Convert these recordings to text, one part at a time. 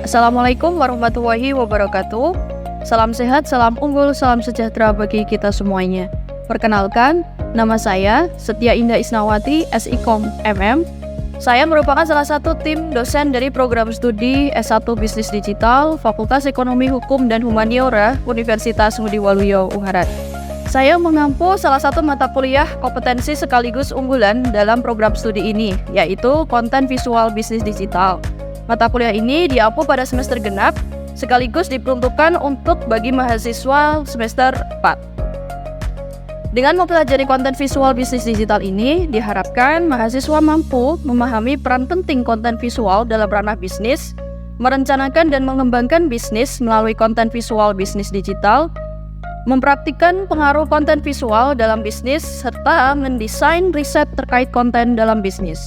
Assalamualaikum warahmatullahi wabarakatuh. Salam sehat, salam unggul, salam sejahtera bagi kita semuanya. Perkenalkan, nama saya Setia Indah Isnawati, SIKOM MM. Saya merupakan salah satu tim dosen dari program studi S1 Bisnis Digital, Fakultas Ekonomi Hukum dan Humaniora, Universitas Ngudi Waluyo, Ungaran. Saya mengampu salah satu mata kuliah kompetensi sekaligus unggulan dalam program studi ini, yaitu Konten Visual Bisnis Digital. Mata kuliah ini diampu pada semester genap, sekaligus diperuntukkan untuk bagi mahasiswa semester 4. Dengan mempelajari konten visual bisnis digital ini, diharapkan mahasiswa mampu memahami peran penting konten visual dalam ranah bisnis, merencanakan dan mengembangkan bisnis melalui konten visual bisnis digital, mempraktikkan pengaruh konten visual dalam bisnis, serta mendesain riset terkait konten dalam bisnis.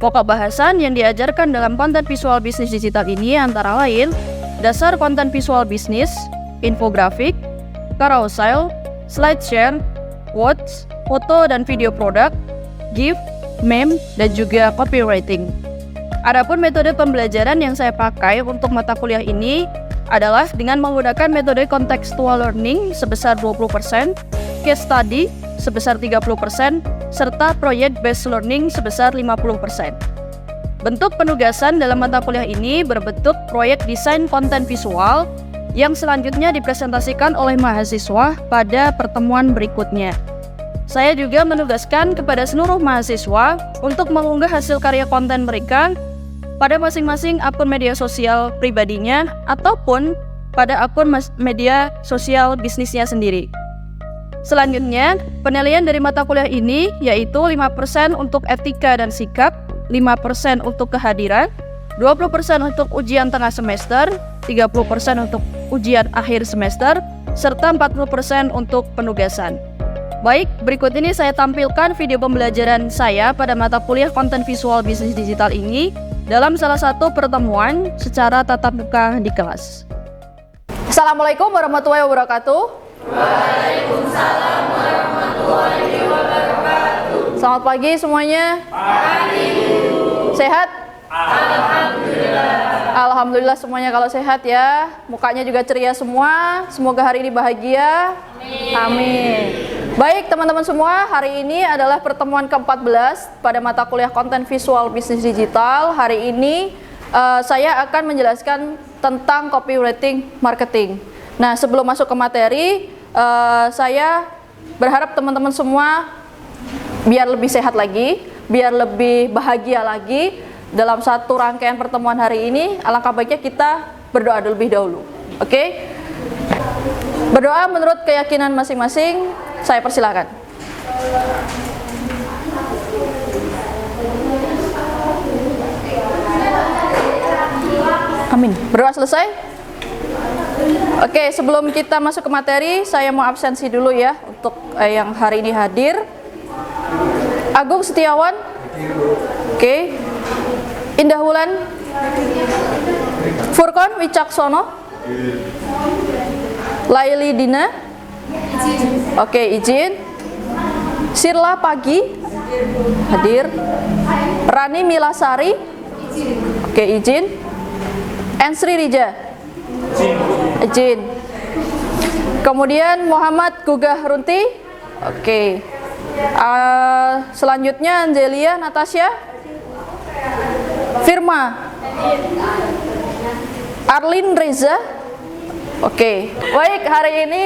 Pokok bahasan yang diajarkan dalam konten visual bisnis digital ini antara lain dasar konten visual bisnis, infografik, carousel, slideshare, quotes, foto dan video produk, GIF, meme, dan juga copywriting. Adapun metode pembelajaran yang saya pakai untuk mata kuliah ini adalah dengan menggunakan metode contextual learning sebesar 20%, case study sebesar 30%, serta project based learning sebesar 50%. Bentuk penugasan dalam mata kuliah ini berbentuk proyek desain konten visual yang selanjutnya dipresentasikan oleh mahasiswa pada pertemuan berikutnya. Saya juga menugaskan kepada seluruh mahasiswa untuk mengunggah hasil karya konten mereka pada masing-masing akun media sosial pribadinya ataupun pada akun media sosial bisnisnya sendiri. Selanjutnya, penilaian dari mata kuliah ini yaitu 5% untuk etika dan sikap, 5% untuk kehadiran, 20% untuk ujian tengah semester, 30% untuk ujian akhir semester, serta 40% untuk penugasan. Baik, berikut ini saya tampilkan video pembelajaran saya pada mata kuliah konten visual bisnis digital ini dalam salah satu pertemuan secara tatap muka di kelas. Assalamualaikum warahmatullahi wabarakatuh. Waalaikumsalam warahmatullahi wabarakatuh. Selamat pagi semuanya. Pagi. Sehat? Alhamdulillah. Alhamdulillah semuanya kalau sehat ya. Mukanya juga ceria semua. Semoga hari ini bahagia. Amin. Baik teman-teman semua, hari ini adalah pertemuan ke-14 pada mata kuliah konten visual bisnis digital. Hari ini saya akan menjelaskan tentang copywriting marketing. Nah, sebelum masuk ke materi, saya berharap teman-teman semua biar lebih sehat lagi, biar lebih bahagia lagi dalam satu rangkaian pertemuan hari ini. Alangkah baiknya kita berdoa terlebih dahulu. Oke? Berdoa menurut keyakinan masing-masing. Saya persilakan. Amin. Berdoa selesai? Oke, sebelum kita masuk ke materi, saya mau absensi dulu ya untuk yang hari ini hadir. Agung Setiawan. Oke. Indah Wulan. Furkon Wicaksono. Laili Dina. Oke, izin. Sirla Pagi. Hadir. Rani Milasari. Oke, izin. Ensri Rija. Izin. Kemudian Muhammad Gugah Runti. Oke. Selanjutnya Angelia Natasha. Firma. Arlin Reza. Oke. Baik, hari ini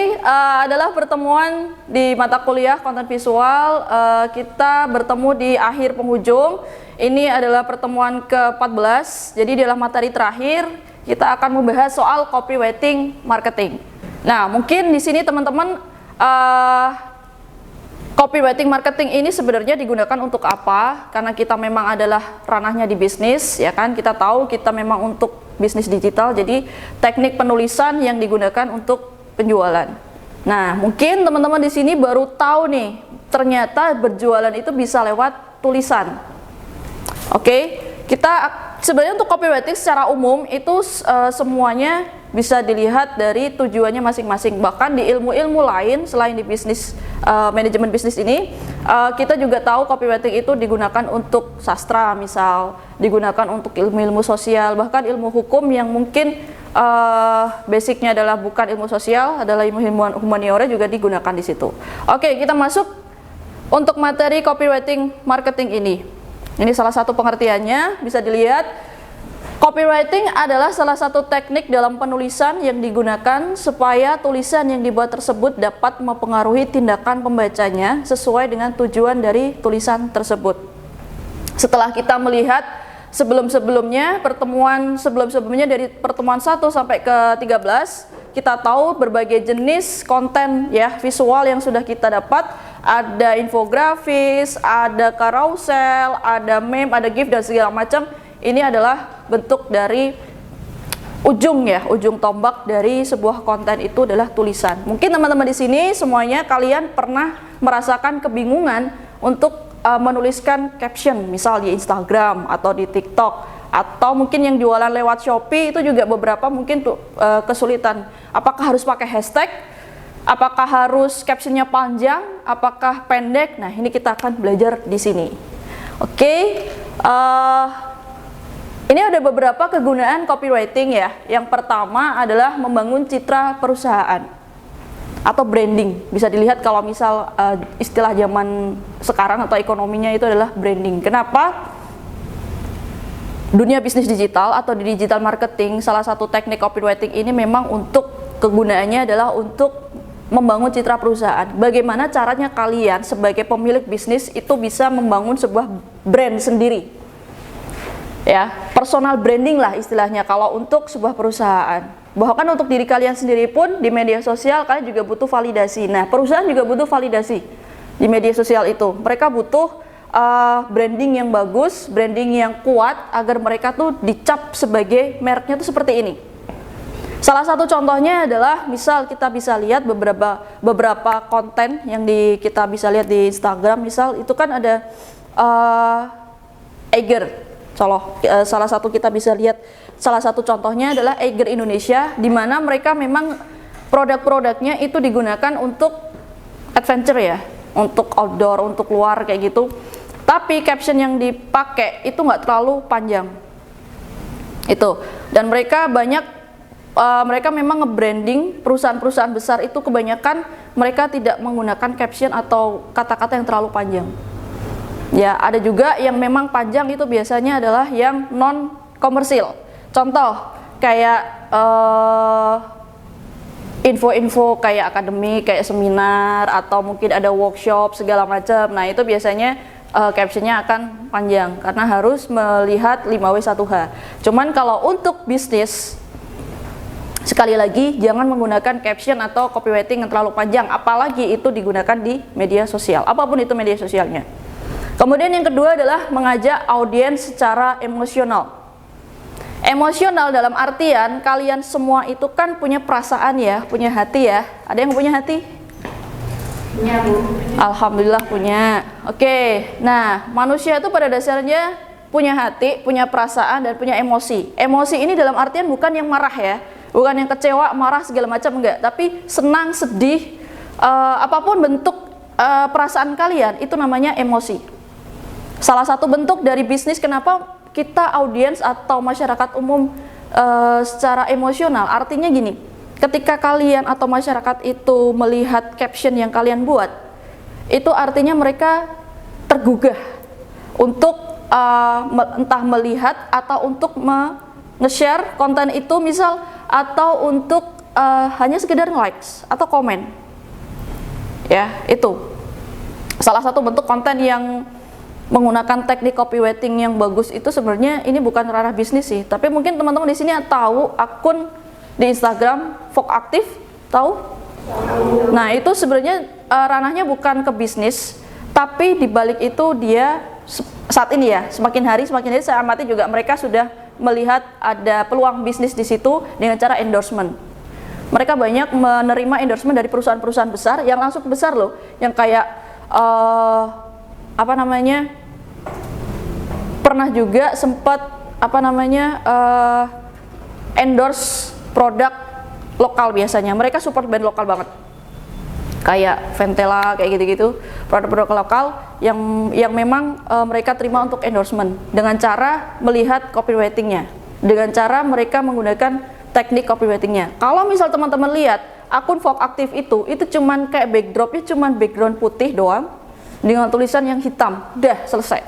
adalah pertemuan di mata kuliah konten visual. Kita bertemu di akhir penghujung. Ini adalah pertemuan ke-14. Jadi adalah materi terakhir. Kita akan membahas soal copywriting marketing. Nah, mungkin di sini teman-teman copywriting marketing ini sebenarnya digunakan untuk apa? Karena kita memang adalah ranahnya di bisnis, ya kan? Kita tahu kita memang untuk bisnis digital, jadi teknik penulisan yang digunakan untuk penjualan. Nah, mungkin teman-teman di sini baru tahu nih, ternyata berjualan itu bisa lewat tulisan. Oke, kita sebenarnya untuk copywriting secara umum itu semuanya bisa dilihat dari tujuannya masing-masing. Bahkan di ilmu-ilmu lain selain di bisnis, manajemen bisnis ini, kita juga tahu copywriting itu digunakan untuk sastra, misal digunakan untuk ilmu-ilmu sosial, bahkan ilmu hukum yang mungkin basicnya adalah bukan ilmu sosial, adalah ilmu humaniora juga digunakan di situ. Oke, kita masuk untuk materi copywriting marketing ini. Ini salah satu pengertiannya, bisa dilihat. Copywriting adalah salah satu teknik dalam penulisan yang digunakan supaya tulisan yang dibuat tersebut dapat mempengaruhi tindakan pembacanya sesuai dengan tujuan dari tulisan tersebut. Setelah kita melihat sebelum-sebelumnya, pertemuan sebelum-sebelumnya dari pertemuan 1 sampai ke 13, kita tahu berbagai jenis konten ya visual yang sudah kita dapat. Ada infografis, ada carousel, ada meme, ada GIF dan segala macam. Ini adalah bentuk dari ujung tombak dari sebuah konten itu adalah tulisan. Mungkin teman-teman di sini semuanya kalian pernah merasakan kebingungan untuk menuliskan caption, misal di Instagram atau di TikTok, atau mungkin yang jualan lewat Shopee itu juga beberapa mungkin kesulitan. Apakah harus pakai hashtag? Apakah harus captionnya panjang? Apakah pendek? Nah, ini kita akan belajar di sini. Oke, ini ada beberapa kegunaan copywriting ya. Yang pertama adalah membangun citra perusahaan atau branding. Bisa dilihat kalau misal istilah zaman sekarang atau ekonominya itu adalah branding. Kenapa? Dunia bisnis digital atau di digital marketing, salah satu teknik copywriting ini memang untuk kegunaannya adalah untuk membangun citra perusahaan. Bagaimana caranya kalian sebagai pemilik bisnis itu bisa membangun sebuah brand sendiri. Ya, personal branding lah istilahnya kalau untuk sebuah perusahaan. Bahkan untuk diri kalian sendiri pun di media sosial kalian juga butuh validasi. Nah, perusahaan juga butuh validasi di media sosial itu. Mereka butuh branding yang bagus, branding yang kuat agar mereka tuh dicap sebagai mereknya tuh seperti ini. Salah satu contohnya adalah misal kita bisa lihat beberapa konten yang kita bisa lihat di Instagram, misal itu kan ada Eiger. Salah satu kita bisa lihat, salah satu contohnya adalah Eiger Indonesia, di mana mereka memang produk-produknya itu digunakan untuk adventure ya, untuk outdoor, untuk luar kayak gitu. Tapi caption yang dipakai itu nggak terlalu panjang. Itu. Dan mereka mereka memang nge-branding perusahaan-perusahaan besar itu kebanyakan mereka tidak menggunakan caption atau kata-kata yang terlalu panjang. Ya, ada juga yang memang panjang itu biasanya adalah yang non komersil. Contoh kayak info-info kayak akademik, kayak seminar atau mungkin ada workshop segala macam. Nah, itu biasanya captionnya akan panjang karena harus melihat 5W1H. Cuman kalau untuk bisnis, sekali lagi jangan menggunakan caption atau copywriting yang terlalu panjang, apalagi itu digunakan di media sosial, apapun itu media sosialnya. Kemudian yang kedua adalah mengajak audiens secara emosional. Emosional dalam artian kalian semua itu kan punya perasaan ya, punya hati ya. Ada yang punya hati? Punya, Bu. Alhamdulillah punya. Oke, nah manusia itu pada dasarnya punya hati, punya perasaan, dan punya emosi. Emosi ini dalam artian bukan yang marah ya, bukan yang kecewa, marah segala macam, enggak. Tapi senang, sedih, apapun bentuk perasaan kalian itu namanya emosi. Salah satu bentuk dari bisnis kenapa kita audiens atau masyarakat umum secara emosional, artinya gini, ketika kalian atau masyarakat itu melihat caption yang kalian buat, itu artinya mereka tergugah untuk entah melihat atau untuk nge-share konten itu misal, atau untuk hanya sekedar likes atau komen. Ya, itu salah satu bentuk konten yang menggunakan teknik copywriting yang bagus. Itu sebenarnya ini bukan ranah bisnis sih, tapi mungkin teman-teman di sini tahu akun di Instagram Vogue Aktif, tahu? Nah, itu sebenarnya ranahnya bukan ke bisnis, tapi di balik itu dia saat ini ya, semakin hari saya amati juga mereka sudah melihat ada peluang bisnis di situ dengan cara endorsement. Mereka banyak menerima endorsement dari perusahaan-perusahaan besar yang langsung besar loh, yang kayak pernah juga sempat endorse produk lokal biasanya. Mereka support band lokal banget. Kayak Ventela kayak gitu-gitu, produk-produk lokal yang memang mereka terima untuk endorsement dengan cara melihat copywritingnya, dengan cara mereka menggunakan teknik copywritingnya. Kalau misal teman-teman lihat akun Vogue aktif itu cuman kayak backdropnya cuman background putih doang dengan tulisan yang hitam, udah selesai.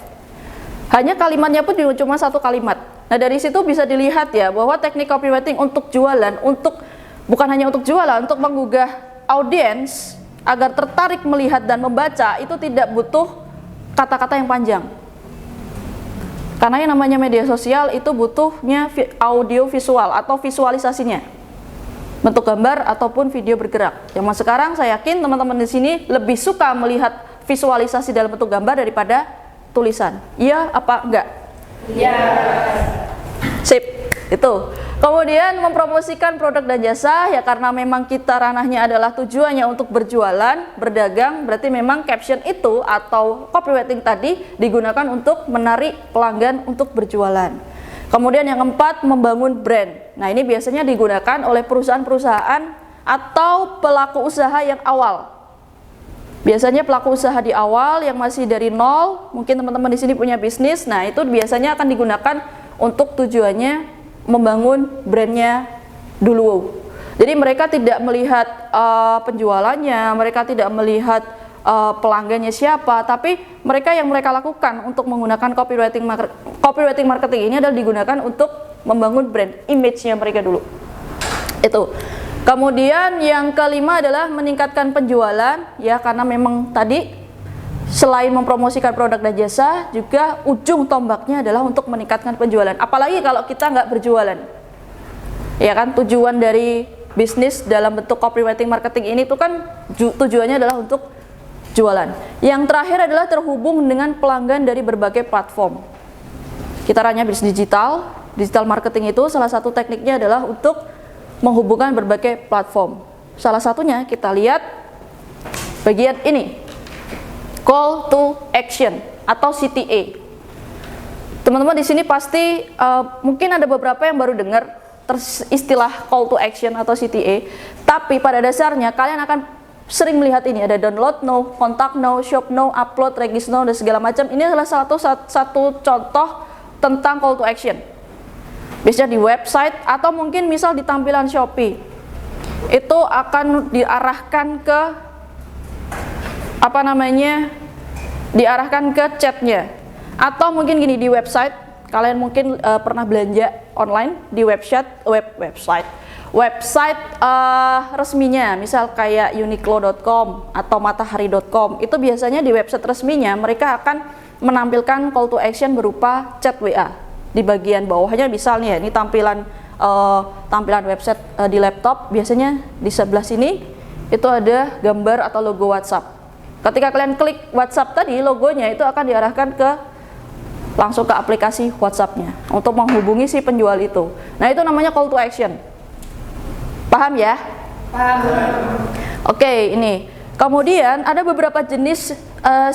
Hanya kalimatnya pun cuma satu kalimat. Nah dari situ bisa dilihat ya bahwa teknik copywriting untuk jualan, bukan hanya untuk jualan, untuk menggugah audiens agar tertarik melihat dan membaca, itu tidak butuh kata-kata yang panjang. Karena yang namanya media sosial itu butuhnya audio visual atau visualisasinya, bentuk gambar ataupun video bergerak. Yang sekarang saya yakin teman-teman di sini lebih suka melihat visualisasi dalam bentuk gambar daripada tulisan. Iya apa enggak? Iya. Sip, itu. Kemudian mempromosikan produk dan jasa, ya karena memang kita ranahnya adalah tujuannya untuk berjualan, berdagang, berarti memang caption itu atau copywriting tadi digunakan untuk menarik pelanggan untuk berjualan. Kemudian yang keempat, membangun brand. Nah ini biasanya digunakan oleh perusahaan-perusahaan atau pelaku usaha yang awal. Biasanya pelaku usaha di awal yang masih dari nol, mungkin teman-teman di sini punya bisnis, nah itu biasanya akan digunakan untuk tujuannya membangun brandnya dulu. Jadi mereka tidak melihat penjualannya, mereka tidak melihat pelanggannya siapa, tapi mereka lakukan untuk menggunakan copywriting marketing ini adalah digunakan untuk membangun brand, image-nya mereka dulu. Itu. Kemudian yang kelima adalah meningkatkan penjualan, ya karena memang tadi selain mempromosikan produk dan jasa, juga ujung tombaknya adalah untuk meningkatkan penjualan. Apalagi kalau kita nggak berjualan, ya kan? Tujuan dari bisnis dalam bentuk copywriting marketing ini tuh kan tujuannya adalah untuk jualan. Yang terakhir adalah terhubung dengan pelanggan dari berbagai platform. Kita ranahnya bisnis digital marketing itu salah satu tekniknya adalah untuk menghubungkan berbagai platform. Salah satunya kita lihat bagian ini. Call to action atau CTA. Teman-teman di sini pasti mungkin ada beberapa yang baru dengar istilah call to action atau CTA, tapi pada dasarnya kalian akan sering melihat ini, ada download now, kontak now, shop now, upload, register now, dan segala macam. Ini adalah satu contoh tentang call to action. Biasanya di website atau mungkin misal di tampilan Shopee, itu akan diarahkan ke diarahkan ke chatnya. Atau mungkin gini, di website kalian mungkin pernah belanja online di website resminya, misal kayak uniqlo.com atau matahari.com. Itu biasanya di website resminya mereka akan menampilkan call to action berupa chat WA. Di bagian bawahnya misalnya ini tampilan website di laptop, biasanya di sebelah sini itu ada gambar atau logo WhatsApp. Ketika kalian klik WhatsApp tadi, logonya itu akan diarahkan langsung ke aplikasi WhatsApp-nya untuk menghubungi si penjual itu. Nah itu namanya call to action. Paham ya? Paham. Oke, ini. Kemudian ada beberapa jenis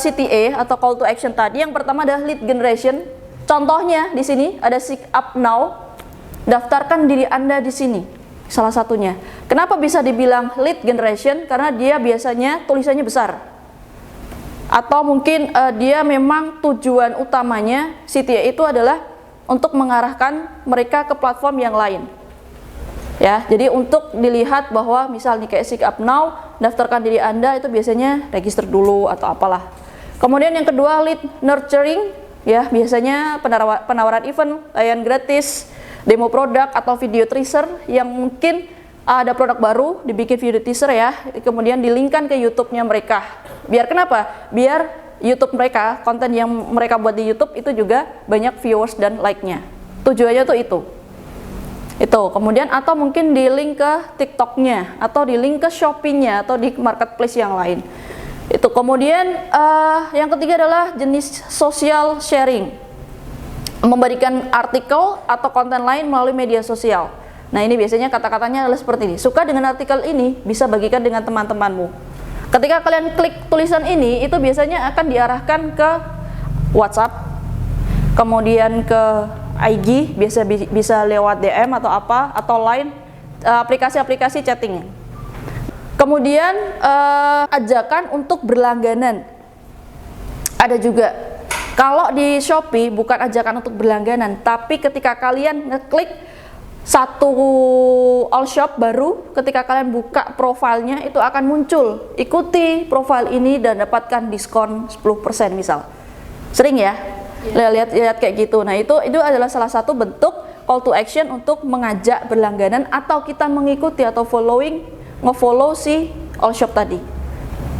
CTA atau call to action tadi. Yang pertama adalah lead generation. Contohnya di sini ada Seek Up Now. Daftarkan diri Anda di sini. Salah satunya. Kenapa bisa dibilang lead generation? Karena dia biasanya tulisannya besar. Atau mungkin dia memang tujuan utamanya CTA itu adalah untuk mengarahkan mereka ke platform yang lain. Ya, jadi untuk dilihat bahwa misalnya kayak Seek Up Now, daftarkan diri Anda itu biasanya register dulu atau apalah. Kemudian yang kedua lead nurturing, ya biasanya penawaran event, layanan gratis, demo produk atau video teaser yang mungkin ada produk baru, dibikin video teaser ya, kemudian di-linkkan ke YouTube-nya mereka. Biar kenapa? Biar YouTube mereka, konten yang mereka buat di YouTube itu juga banyak viewers dan like-nya. Tujuannya tuh itu. Kemudian atau mungkin di-link ke TikTok-nya, atau di-link ke Shopee-nya, atau di marketplace yang lain. Itu. Kemudian yang ketiga adalah jenis social sharing. Memberikan artikel atau konten lain melalui media sosial. Nah ini biasanya kata-katanya adalah seperti ini. Suka dengan artikel ini, bisa bagikan dengan teman-temanmu. Ketika kalian klik tulisan ini, itu biasanya akan diarahkan ke WhatsApp, kemudian ke IG, bisa lewat DM atau apa, atau Line, aplikasi-aplikasi chatting. Kemudian ajakan untuk berlangganan ada juga. Kalau di Shopee bukan ajakan untuk berlangganan, tapi ketika kalian ngeklik satu all shop baru, ketika kalian buka profilnya itu akan muncul, ikuti profil ini dan dapatkan diskon 10% misal. Sering ya? Lihat kayak gitu. Nah, itu adalah salah satu bentuk call to action untuk mengajak berlangganan atau kita mengikuti atau nge-follow si all shop tadi.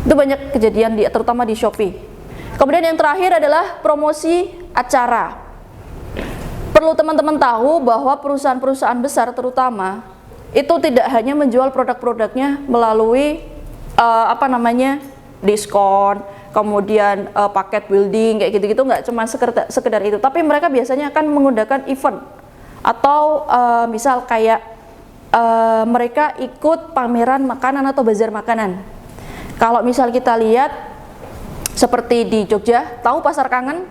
Itu banyak kejadian terutama di Shopee. Kemudian yang terakhir adalah promosi acara. Perlu teman-teman tahu bahwa perusahaan-perusahaan besar terutama itu tidak hanya menjual produk-produknya melalui diskon, kemudian paket building kayak gitu-gitu, nggak cuma sekedar itu, tapi mereka biasanya akan menggunakan event atau misal kayak mereka ikut pameran makanan atau bazar makanan. Kalau misal kita lihat seperti di Jogja, tahu Pasar Kangen?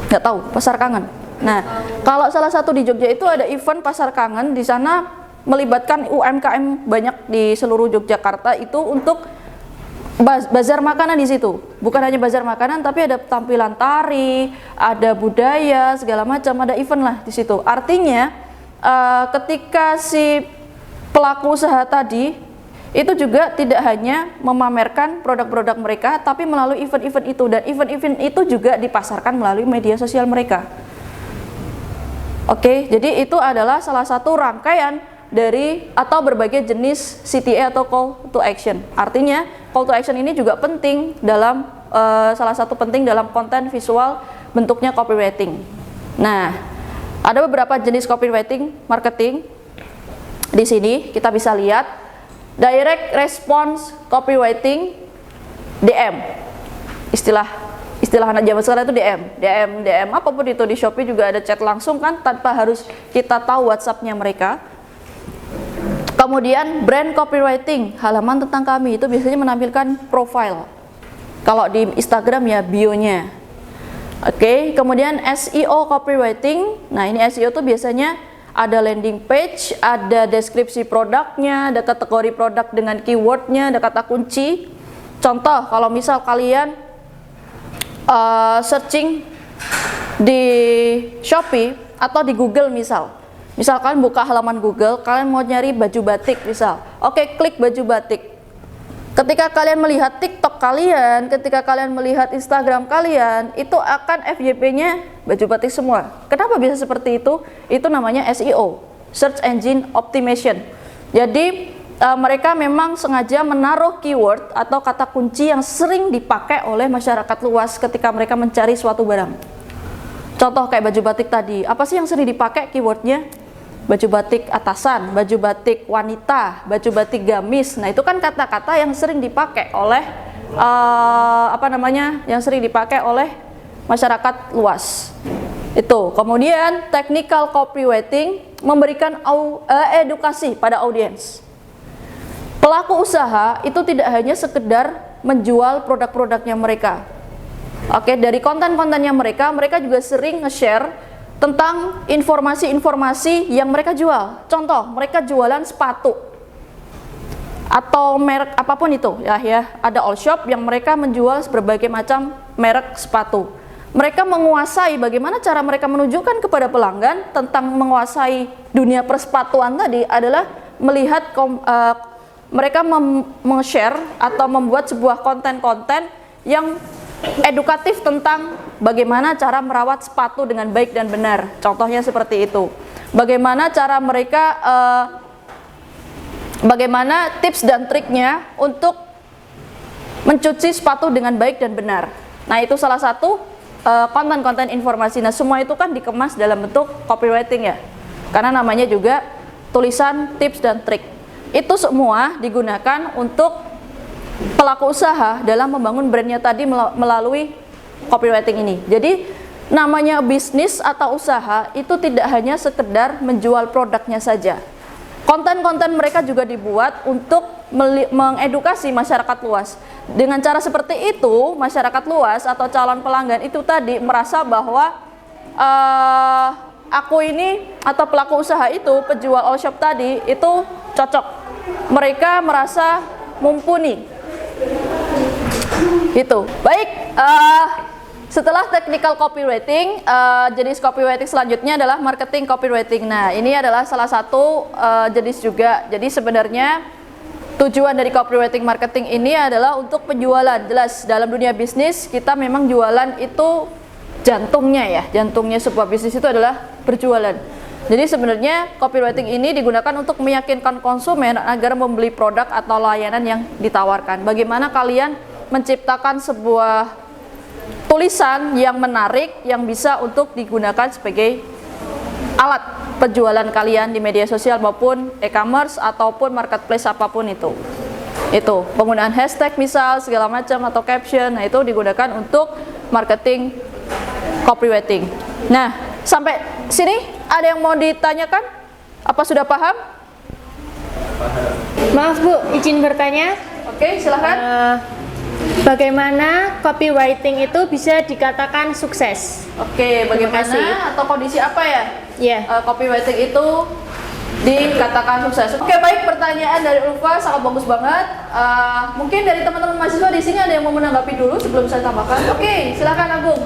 Nggak tahu Pasar Kangen? Nah, kalau salah satu di Jogja itu ada event Pasar Kangen, di sana melibatkan UMKM banyak di seluruh Yogyakarta itu untuk bazar makanan di situ. Bukan hanya bazar makanan, tapi ada tampilan tari, ada budaya, segala macam, ada event lah di situ. Artinya, ketika si pelaku usaha tadi itu juga tidak hanya memamerkan produk-produk mereka, tapi melalui event-event itu, dan event-event itu juga dipasarkan melalui media sosial mereka. Oke, jadi itu adalah salah satu rangkaian dari atau berbagai jenis CTA atau call to action. Artinya call to action ini juga penting dalam salah satu penting dalam konten visual bentuknya copywriting. Nah, ada beberapa jenis copywriting marketing. Di sini kita bisa lihat direct response copywriting, DM. Istilah anak zaman sekarang itu DM apapun itu. Di Shopee juga ada chat langsung kan, tanpa harus kita tahu WhatsApp-nya mereka. Kemudian brand copywriting, halaman tentang kami, itu biasanya menampilkan profile. Kalau di Instagram ya bio-nya. Oke, kemudian SEO copywriting. Nah, ini SEO tuh biasanya ada landing page, ada deskripsi produknya, ada kategori produk dengan keywordnya, ada kata kunci. Contoh, kalau misal kalian searching di Shopee atau di Google misal kalian buka halaman Google, kalian mau nyari baju batik misal, oke, klik baju batik. Ketika kalian melihat TikTok kalian, ketika kalian melihat Instagram kalian, itu akan FYP-nya baju batik semua. Kenapa bisa seperti itu? Itu namanya SEO, Search Engine Optimization. Jadi mereka memang sengaja menaruh keyword atau kata kunci yang sering dipakai oleh masyarakat luas ketika mereka mencari suatu barang. Contoh kayak baju batik tadi, apa sih yang sering dipakai keywordnya? Baju batik atasan, baju batik wanita, baju batik gamis. Nah, itu kan kata-kata yang sering dipakai oleh yang sering dipakai oleh masyarakat luas. Itu. Kemudian technical copywriting memberikan edukasi pada audiens. Pelaku usaha itu tidak hanya sekedar menjual produk-produknya mereka. Oke, dari konten-kontennya mereka juga sering nge-share tentang informasi-informasi yang mereka jual. Contoh, mereka jualan sepatu atau merek apapun itu ya. Ada all shop yang mereka menjual berbagai macam merek sepatu. Mereka menguasai bagaimana cara mereka menunjukkan kepada pelanggan tentang menguasai dunia persepatuan tadi adalah melihat mereka meng-share atau membuat sebuah konten-konten yang edukatif tentang bagaimana cara merawat sepatu dengan baik dan benar. Contohnya seperti itu. Bagaimana cara mereka, bagaimana tips dan triknya untuk mencuci sepatu dengan baik dan benar. Nah, itu salah satu konten-konten informasi. Nah, semua itu kan dikemas dalam bentuk copywriting ya. Karena namanya juga tulisan tips dan trik. Itu semua digunakan untuk pelaku usaha dalam membangun brandnya tadi melalui copywriting ini. Jadi namanya bisnis atau usaha itu tidak hanya sekedar menjual produknya saja. Konten-konten mereka juga dibuat untuk mengedukasi masyarakat luas. Dengan cara seperti itu, masyarakat luas atau calon pelanggan itu tadi merasa bahwa aku ini atau pelaku usaha itu, penjual all shop tadi itu cocok. Mereka merasa mumpuni. Gitu. Baik, setelah technical copywriting, jenis copywriting selanjutnya adalah marketing copywriting. Nah, ini adalah salah satu jenis juga. Jadi sebenarnya tujuan dari copywriting marketing ini adalah untuk penjualan. Jelas, dalam dunia bisnis kita memang jualan itu jantungnya ya. Jantungnya sebuah bisnis itu adalah berjualan. Jadi sebenarnya copywriting ini digunakan untuk meyakinkan konsumen agar membeli produk atau layanan yang ditawarkan. Bagaimana kalian menciptakan sebuah tulisan yang menarik yang bisa untuk digunakan sebagai alat penjualan kalian di media sosial maupun e-commerce ataupun marketplace apapun itu. Itu penggunaan hashtag misal segala macam atau caption, nah itu digunakan untuk marketing copywriting. Nah, sampai sini ada yang mau ditanyakan? Apa sudah paham? Maaf Bu, izin bertanya. Oke, silahkan. Bagaimana copywriting itu bisa dikatakan sukses? Oke, bagaimana kasih. atau kondisi apa ya? Ya. Copywriting itu dikatakan sukses. Oke, baik, pertanyaan dari Ulfa sangat bagus banget. Mungkin dari teman-teman mahasiswa di sini ada yang mau menanggapi dulu sebelum saya tambahkan. Oke, silakan Agung.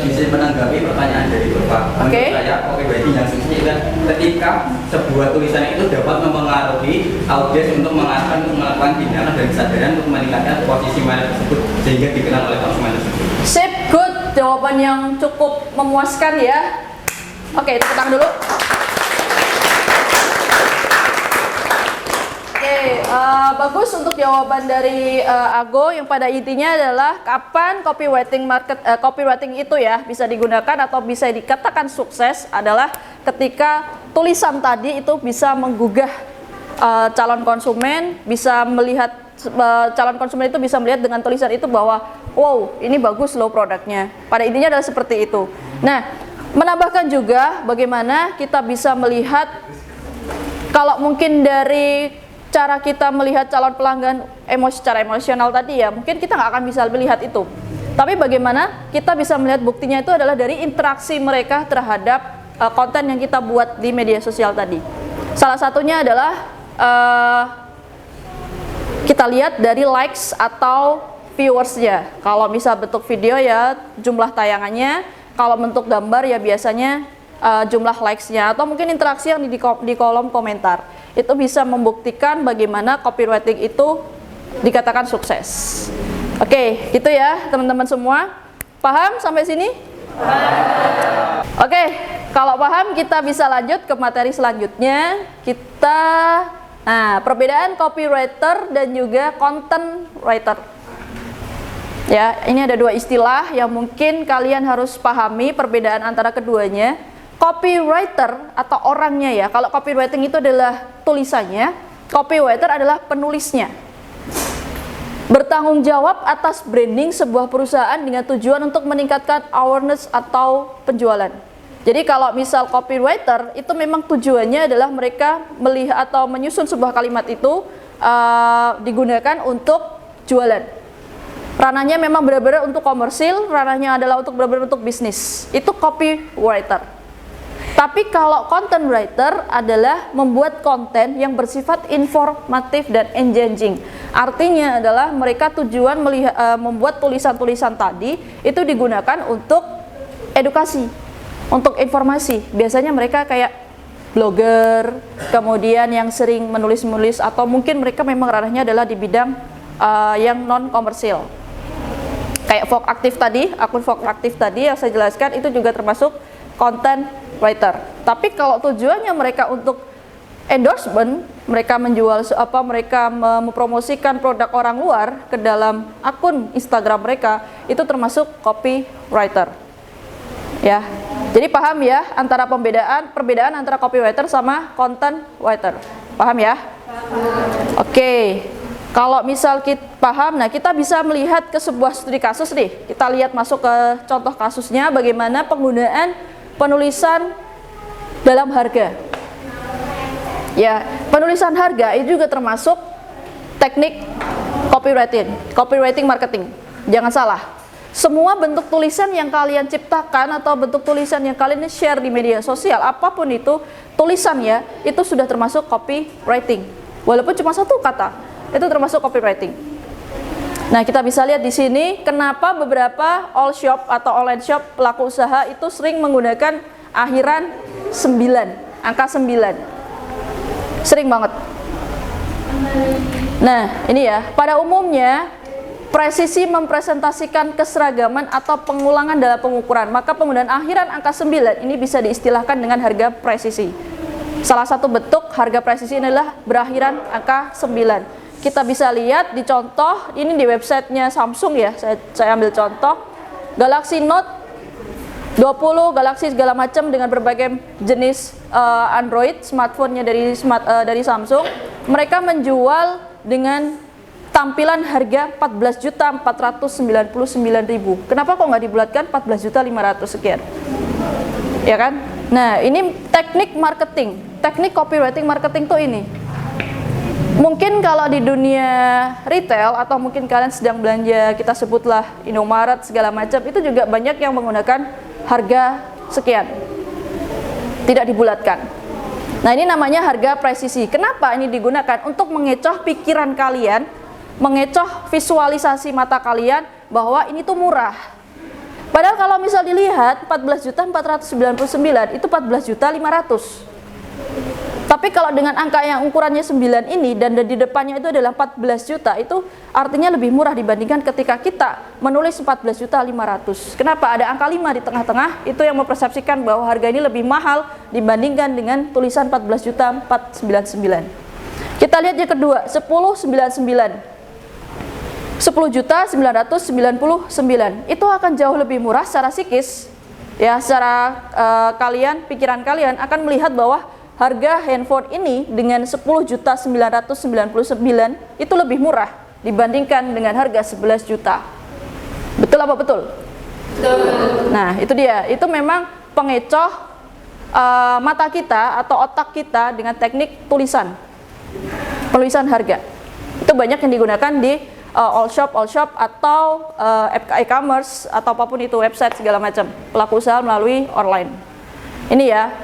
Bisa menanggapi pertanyaan dari Bapak. Oke. Menurut saya copywriting yang sukses itu ketika sebuah tulisan itu dapat mempengaruhi audiens untuk mengarahkan untuk melakukan tindakan dan kesadaran untuk meningkatkan posisi merek tersebut sehingga dikenal oleh konsumen tersebut. Sip, good. Jawaban yang cukup memuaskan ya. Oke, tepuk tangan dulu. Oke, bagus untuk jawaban dari Ago yang pada intinya adalah kapan copywriting itu ya bisa digunakan atau bisa dikatakan sukses adalah ketika tulisan tadi itu bisa menggugah calon konsumen, bisa melihat calon konsumen itu bisa melihat dengan tulisan itu bahwa wow, ini bagus loh produknya. Pada intinya adalah seperti itu. Nah, menambahkan juga bagaimana kita bisa melihat kalau mungkin dari cara kita melihat calon pelanggan secara emosional tadi ya, mungkin kita nggak akan bisa melihat itu. Tapi bagaimana kita bisa melihat buktinya itu adalah dari interaksi mereka terhadap konten yang kita buat di media sosial tadi. Salah satunya adalah kita lihat dari likes atau viewersnya. Kalau misal bentuk video ya jumlah tayangannya, kalau bentuk gambar ya biasanya jumlah likes-nya atau mungkin interaksi yang di kolom komentar. Itu bisa membuktikan bagaimana copywriting itu dikatakan sukses. Oke, gitu ya teman-teman semua. Paham sampai sini? Oke, kalau paham kita bisa lanjut ke materi selanjutnya. Perbedaan copywriter dan juga content writer. Ya, ini ada dua istilah yang mungkin kalian harus pahami perbedaan antara keduanya. Copywriter atau orangnya ya, kalau copywriting itu adalah tulisannya, copywriter adalah penulisnya. Bertanggung jawab atas branding sebuah perusahaan dengan tujuan untuk meningkatkan awareness atau penjualan. Jadi kalau misal copywriter itu memang tujuannya adalah mereka melihat atau menyusun sebuah kalimat itu digunakan untuk jualan. Ranahnya memang benar-benar untuk komersil, ranahnya adalah untuk benar-benar untuk bisnis. Itu copywriter. Tapi kalau content writer adalah membuat konten yang bersifat informatif dan engaging. Artinya adalah mereka tujuan membuat tulisan-tulisan tadi itu digunakan untuk edukasi, untuk informasi. Biasanya mereka kayak blogger, kemudian yang sering menulis-menulis atau mungkin mereka memang ranahnya adalah di bidang yang non komersil. Kayak Vogue Aktif tadi, akun Vogue Aktif tadi yang saya jelaskan itu juga termasuk content writer. Tapi kalau tujuannya mereka untuk endorsement, mereka menjual mereka mempromosikan produk orang luar ke dalam akun Instagram mereka, itu termasuk copywriter. Ya. Jadi paham ya antara perbedaan antara copywriter sama content writer. Paham ya? Oke. Kalau misal kita paham, nah kita bisa melihat ke sebuah studi kasus nih. Kita lihat masuk ke contoh kasusnya bagaimana penggunaan penulisan dalam harga. Ya, penulisan harga itu juga termasuk teknik copywriting marketing. Jangan salah. semua bentuk tulisan yang kalian ciptakan atau bentuk tulisan yang kalian share di media sosial, apapun itu tulisannya, itu sudah termasuk copywriting. Walaupun cuma satu kata, itu termasuk copywriting. Nah, kita bisa lihat di sini kenapa beberapa all shop atau online shop pelaku usaha itu sering menggunakan akhiran 9, angka 9. Sering banget. Nah, ini ya, pada umumnya presisi mempresentasikan keseragaman atau pengulangan dalam pengukuran, maka penggunaan akhiran angka 9 ini bisa diistilahkan dengan harga presisi. Salah satu bentuk harga presisi adalah berakhiran angka 9. Kita bisa lihat di contoh, ini di websitenya Samsung ya, saya ambil contoh, Galaxy Note 20, Galaxy segala macam dengan berbagai jenis Android, smartphone-nya dari Samsung, mereka menjual dengan tampilan harga 14.499.000. Kenapa kok nggak dibulatkan 14.500 sekian? Ya kan? Nah, ini teknik marketing, teknik copywriting marketing tuh ini. Mungkin kalau di dunia retail atau mungkin kalian sedang belanja, kita sebutlah Indomaret segala macam, itu juga banyak yang menggunakan harga sekian. Tidak dibulatkan. Nah, ini namanya harga presisi. Kenapa ini digunakan? Untuk mengecoh pikiran kalian, mengecoh visualisasi mata kalian bahwa ini tuh murah. Padahal kalau misal dilihat 14.499 itu 14.500. Tapi kalau dengan angka yang ukurannya 9 ini dan di depannya itu adalah 14 juta, itu artinya lebih murah dibandingkan ketika kita menulis 14.500. Kenapa? Ada angka 5 di tengah-tengah, itu yang mempersepsikan bahwa harga ini lebih mahal dibandingkan dengan tulisan 14.499. Kita lihat yang kedua, 10.99. 10.999 itu akan jauh lebih murah secara psikis ya, secara pikiran kalian akan melihat bahwa harga handphone ini dengan 10.999 itu lebih murah dibandingkan dengan harga 11 juta. Betul apa betul? Betul. Nah, itu dia, itu memang pengecoh mata kita atau otak kita dengan teknik tulisan harga. Itu banyak yang digunakan di all shop atau e-commerce atau apapun itu, website segala macam, pelaku usaha melalui online. Ini ya,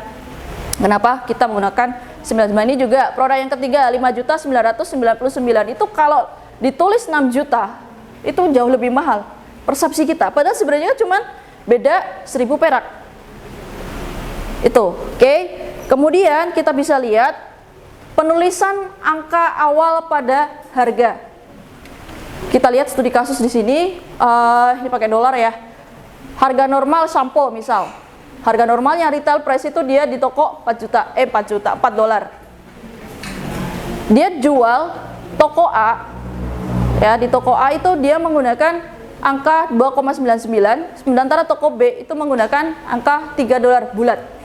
kenapa kita menggunakan 99. Ini juga produk yang ketiga, 5.999 itu kalau ditulis 6 juta itu jauh lebih mahal persepsi kita, padahal sebenarnya cuma beda 1.000 perak itu. Oke. Kemudian kita bisa lihat penulisan angka awal pada harga. Kita lihat studi kasus di sini, ini pakai dolar ya. Harga normal sampo misal, harga normalnya retail price itu dia di toko 4 dolar. Dia jual toko A, ya di toko A itu dia menggunakan angka 2,99, sementara toko B itu menggunakan angka 3 dolar bulat.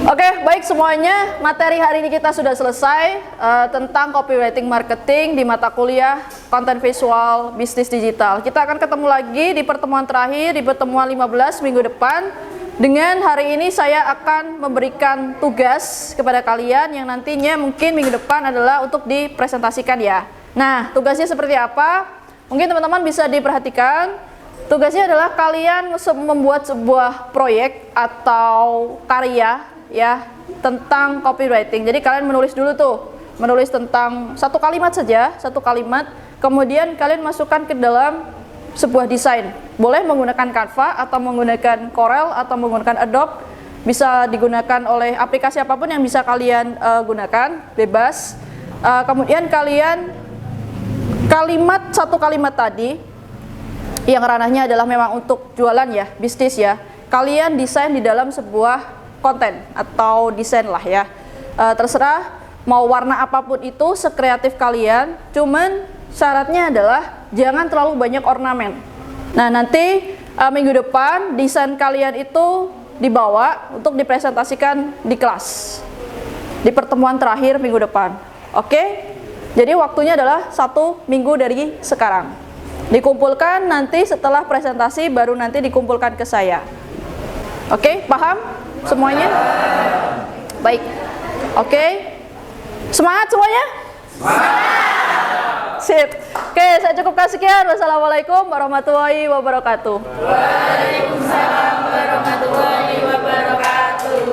Oke, baik semuanya, materi hari ini kita sudah selesai tentang copywriting marketing di mata kuliah konten visual bisnis digital. Kita akan ketemu lagi di pertemuan terakhir, di pertemuan 15 minggu depan. Dengan hari ini saya akan memberikan tugas kepada kalian yang nantinya mungkin minggu depan adalah untuk dipresentasikan ya. Nah, tugasnya seperti apa? Mungkin teman-teman bisa diperhatikan. Tugasnya adalah kalian membuat sebuah proyek atau karya ya tentang copywriting. Jadi kalian menulis dulu tuh, menulis tentang satu kalimat saja, satu kalimat, kemudian kalian masukkan ke dalam sebuah desain. Boleh menggunakan Canva atau menggunakan Corel atau menggunakan Adobe, bisa digunakan oleh aplikasi apapun yang bisa kalian gunakan, bebas. Kemudian kalian satu kalimat tadi yang ranahnya adalah memang untuk jualan ya, bisnis ya, kalian desain di dalam sebuah konten atau desain lah ya, terserah mau warna apapun itu, sekreatif kalian, cuman syaratnya adalah jangan terlalu banyak ornamen. Nah, nanti minggu depan desain kalian itu dibawa untuk dipresentasikan di kelas di pertemuan terakhir minggu depan. Oke, jadi waktunya adalah 1 minggu dari sekarang. Dikumpulkan nanti setelah presentasi, baru nanti dikumpulkan ke saya. Oke, paham semuanya? Baik. Oke. Semangat semuanya? Sip. Oke, saya cukupkan sekian. Wassalamualaikum warahmatullahi wabarakatuh. Waalaikumsalam warahmatullahi wabarakatuh.